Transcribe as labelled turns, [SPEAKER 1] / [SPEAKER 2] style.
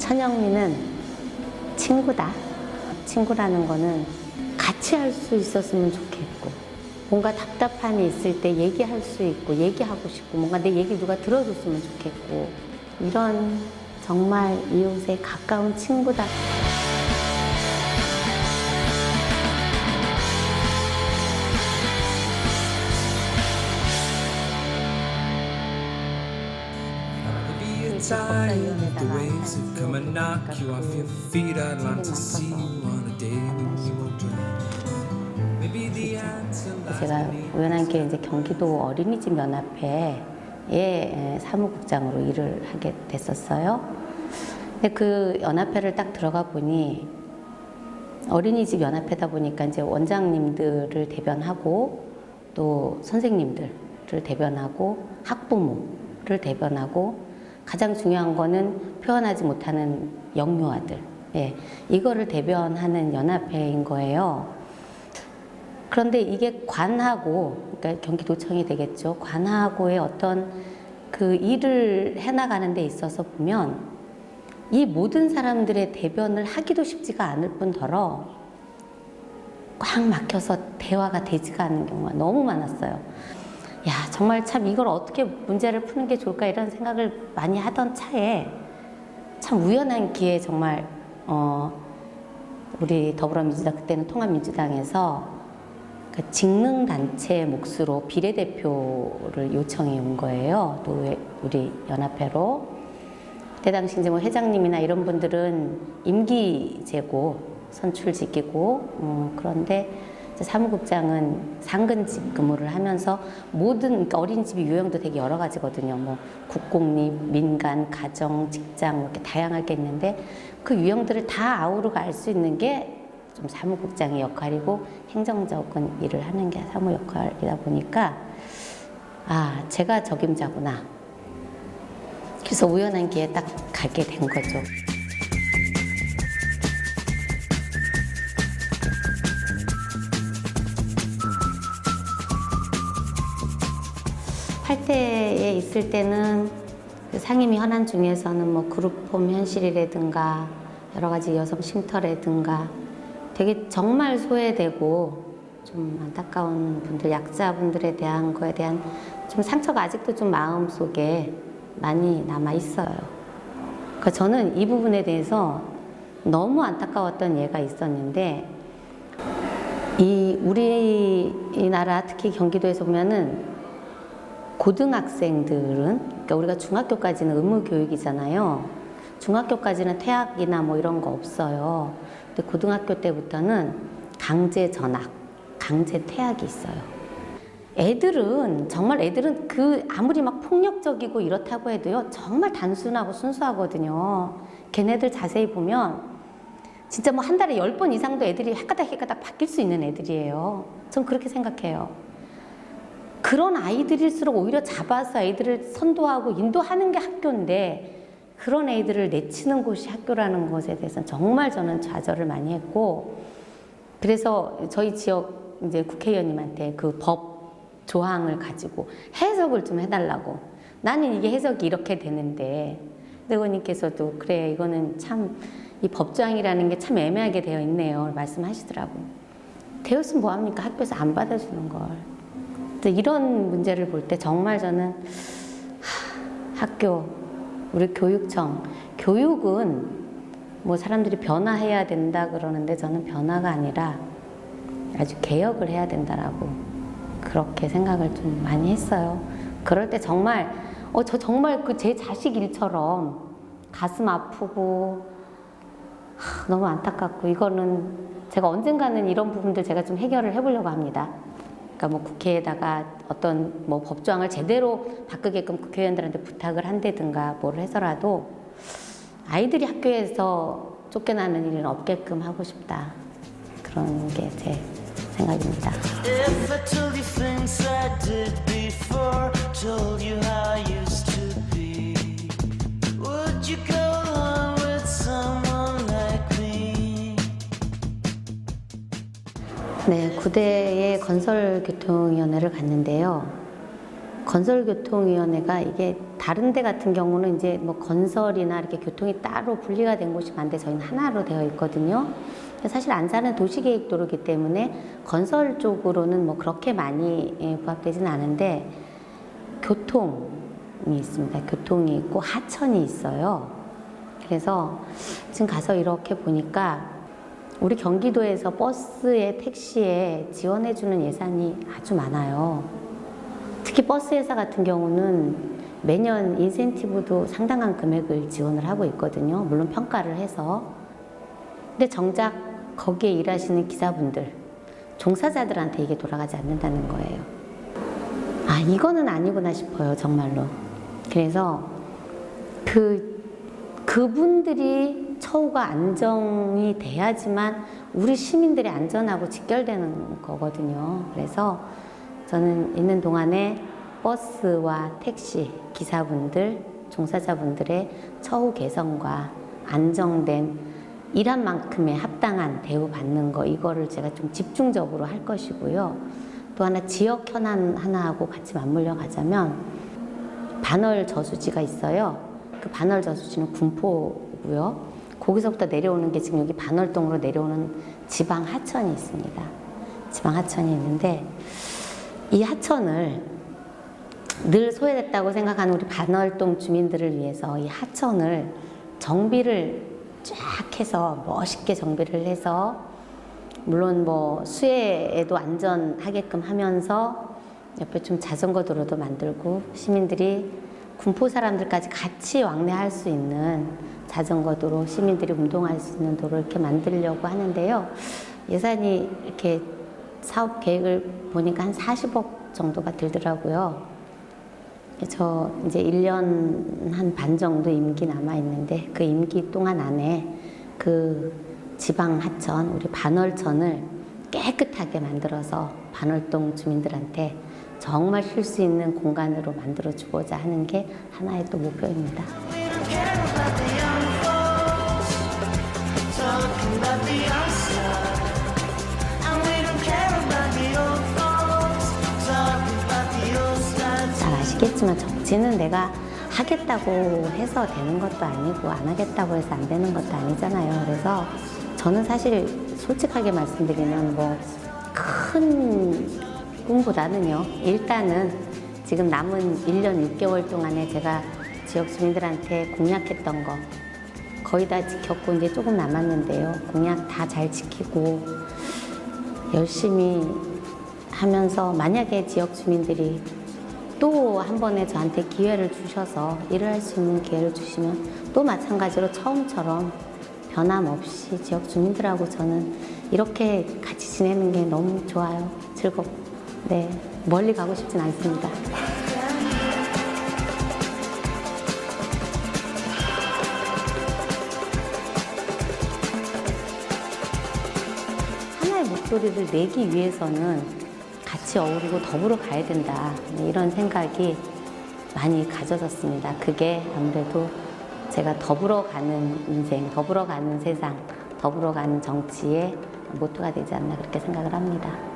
[SPEAKER 1] 천영미는 친구다. 친구라는 거는 같이 할 수 있었으면 좋겠고, 뭔가 답답함이 있을 때 얘기할 수 있고, 얘기하고 싶고, 뭔가 내 얘기 누가 들어줬으면 좋겠고, 이런 정말 이웃에 가까운 친구다.
[SPEAKER 2] Tired, the waves have come and knock you off your feet. I'd like to see you on a day when you will drown. Maybe the answer lies
[SPEAKER 1] 제가
[SPEAKER 2] beneath
[SPEAKER 1] 우연하게 이제 경기도 어린이집 연합회에 사무국장으로 일을 하게 됐었어요. 근데 그 연합회를 딱 들어가 보니 어린이집 연합회다 보니까 이제 원장님들을 대변하고 또 선생님들을 대변하고 학부모를 대변하고 가장 중요한 거는 표현하지 못하는 영유아들, 이거를 대변하는 연합회인 거예요. 그런데 이게 관하고, 그러니까 경기도청이 되겠죠. 관하고의 어떤 그 일을 해나가는 데 있어서 보면 이 모든 사람들의 대변을 하기도 쉽지가 않을 뿐더러 꽉 막혀서 대화가 되지가 않는 경우가 너무 많았어요. 야, 정말 참 이걸 어떻게 문제를 푸는 게 좋을까 이런 생각을 많이 하던 차에 참 우연한 기회에 정말 우리 더불어민주당, 그때는 통합민주당에서 그 직능단체 몫으로 비례대표를 요청해 온 거예요. 또 우리 연합회로. 그때 당시 이제 뭐 회장님이나 이런 분들은 임기제고 선출직이고 그런데 사무국장은 상근직 근무를 하면서 모든, 그러니까 어린이집이 유형도 되게 여러 가지거든요. 뭐 국공립, 민간, 가정, 직장 이렇게 다양하게 있는데 그 유형들을 다 아우르고 알 수 있는 게 좀 사무국장의 역할이고 행정적인 일을 하는 게 사무 역할이다 보니까 아, 제가 적임자구나. 그래서 우연한 기회에 딱 가게 된 거죠. 팔대에 있을 때는 그 상임위 현안 중에서는 뭐 그룹홈 현실이라든가 여러 가지 여성 쉼터라든가 되게 정말 소외되고 좀 안타까운 분들, 약자분들에 대한 거에 대한 좀 상처가 아직도 좀 마음속에 많이 남아 있어요. 그러니까 저는 이 부분에 대해서 너무 안타까웠던 예가 있었는데 우리나라 특히 경기도에서 보면은 고등학생들은, 그러니까 우리가 중학교까지는 의무교육이잖아요. 중학교까지는 퇴학이나 뭐 이런 거 없어요. 근데 고등학교 때부터는 강제 전학, 강제 퇴학이 있어요. 애들은 그 아무리 막 폭력적이고 이렇다고 해도요, 정말 단순하고 순수하거든요. 걔네들 자세히 보면 진짜 뭐 한 달에 10번 이상도 애들이 헷가닥 바뀔 수 있는 애들이에요. 전 그렇게 생각해요. 그런 아이들일수록 오히려 잡아서 애들을 선도하고 인도하는 게 학교인데 그런 애들을 내치는 곳이 학교라는 것에 대해서는 정말 저는 좌절을 많이 했고, 그래서 저희 지역 이제 국회의원님한테 그 법 조항을 가지고 해석을 좀 해달라고. 나는 이게 해석이 이렇게 되는데 의원님께서도 그래, 이거는 참 이 법조항이라는 게 참 애매하게 되어 있네요 말씀하시더라고. 되었으면 뭐합니까? 학교에서 안 받아주는 걸. 이런 문제를 볼 때 정말 저는 학교, 우리 교육청, 교육은 뭐 사람들이 변화해야 된다 그러는데 저는 변화가 아니라 아주 개혁을 해야 된다라고 그렇게 생각을 좀 많이 했어요. 그럴 때 정말 저 정말 그 제 자식 일처럼 가슴 아프고 너무 안타깝고, 이거는 제가 언젠가는 이런 부분들 제가 좀 해결을 해보려고 합니다. 그러니까 뭐 국회에다가 어떤 뭐 법조항을 제대로 바꾸게끔 국회의원들한테 부탁을 한다든가 뭘 해서라도 아이들이 학교에서 쫓겨나는 일은 없게끔 하고 싶다. 그런 게 제 생각입니다.
[SPEAKER 3] If I told you things I did before, told you how I used to be, would you go along with someone like me?
[SPEAKER 1] 네, 구대에 건설교통위원회를 갔는데요. 건설교통위원회가 이게 다 다른 데 같은 경우는 이제 뭐 건설이나 이렇게 교통이 따로 분리가 된 곳이 많은데 저희는 하나로 되어 있거든요. 사실 안산은 도시계획도로기 때문에 건설 쪽으로는 뭐 그렇게 많이 부합되지는 않은데 교통이 있습니다. 교통이 있고 하천이 있어요. 그래서 지금 가서 이렇게 보니까 우리 경기도에서 버스에 택시에 지원해주는 예산이 아주 많아요. 특히 버스 회사 같은 경우는 매년 인센티브도 상당한 금액을 지원을 하고 있거든요. 물론 평가를 해서. 근데 정작 거기에 일하시는 기사분들, 종사자들한테 이게 돌아가지 않는다는 거예요. 아, 이거는 아니구나 싶어요, 정말로. 그래서 그분들이 처우가 안정이 돼야지만 우리 시민들이 안전하고 직결되는 거거든요. 그래서 저는 있는 동안에 버스와 택시 기사분들, 종사자분들의 처우 개선과 안정된 일한 만큼의 합당한 대우 받는 거, 이거를 제가 좀 집중적으로 할 것이고요. 또 하나 지역 현안 하나하고 같이 맞물려 가자면 반월 저수지가 있어요. 그 반월 저수지는 군포고요. 거기서부터 내려오는 게 지금 여기 반월동으로 내려오는 지방 하천이 있습니다. 지방 하천이 있는데 이 하천을 늘 소외됐다고 생각하는 우리 반월동 주민들을 위해서 이 하천을 정비를 쫙 해서 멋있게 정비를 해서 물론 뭐 수해에도 안전하게끔 하면서 옆에 좀 자전거 도로도 만들고 시민들이 군포 사람들까지 같이 왕래할 수 있는 자전거 도로, 시민들이 운동할 수 있는 도로 이렇게 만들려고 하는데요. 예산이 이렇게 사업 계획을 보니까 한 40억 정도가 들더라고요. 저 이제 1년 한 반 정도 임기 남아 있는데 그 임기 동안 안에 그 지방 하천, 우리 반월천을 깨끗하게 만들어서 반월동 주민들한테 정말 쉴 수 있는 공간으로 만들어 주고자 하는 게 하나의 또 목표입니다.
[SPEAKER 3] We don't care about the young folks talking about the outside, and we don't care about the old folks talking about the old style.
[SPEAKER 1] 잘 아시겠지만 정치는 내가 하겠다고 해서 되는 것도 아니고 안 하겠다고 해서 안 되는 것도 아니잖아요. 그래서 저는 사실 솔직하게 말씀드리면 뭐 큰 꿈보다는요, 일단은 지금 남은 1년 6개월 동안에 제가 지역 주민들한테 공약했던 거 거의 다 지켰고 이제 조금 남았는데요. 공약 다 잘 지키고 열심히 하면서 만약에 지역 주민들이 또 한 번에 저한테 기회를 주셔서 일을 할 수 있는 기회를 주시면 또 마찬가지로 처음처럼 변함없이 지역 주민들하고 저는 이렇게 같이 지내는 게 너무 좋아요. 즐겁고. 네, 멀리 가고 싶진 않습니다. 하나의 목소리를 내기 위해서는 같이 어우르고 더불어 가야 된다. 이런 생각이 많이 가져졌습니다. 그게 아무래도 제가 더불어 가는 인생, 더불어 가는 세상, 더불어 가는 정치의 모토가 되지 않나 그렇게 생각을 합니다.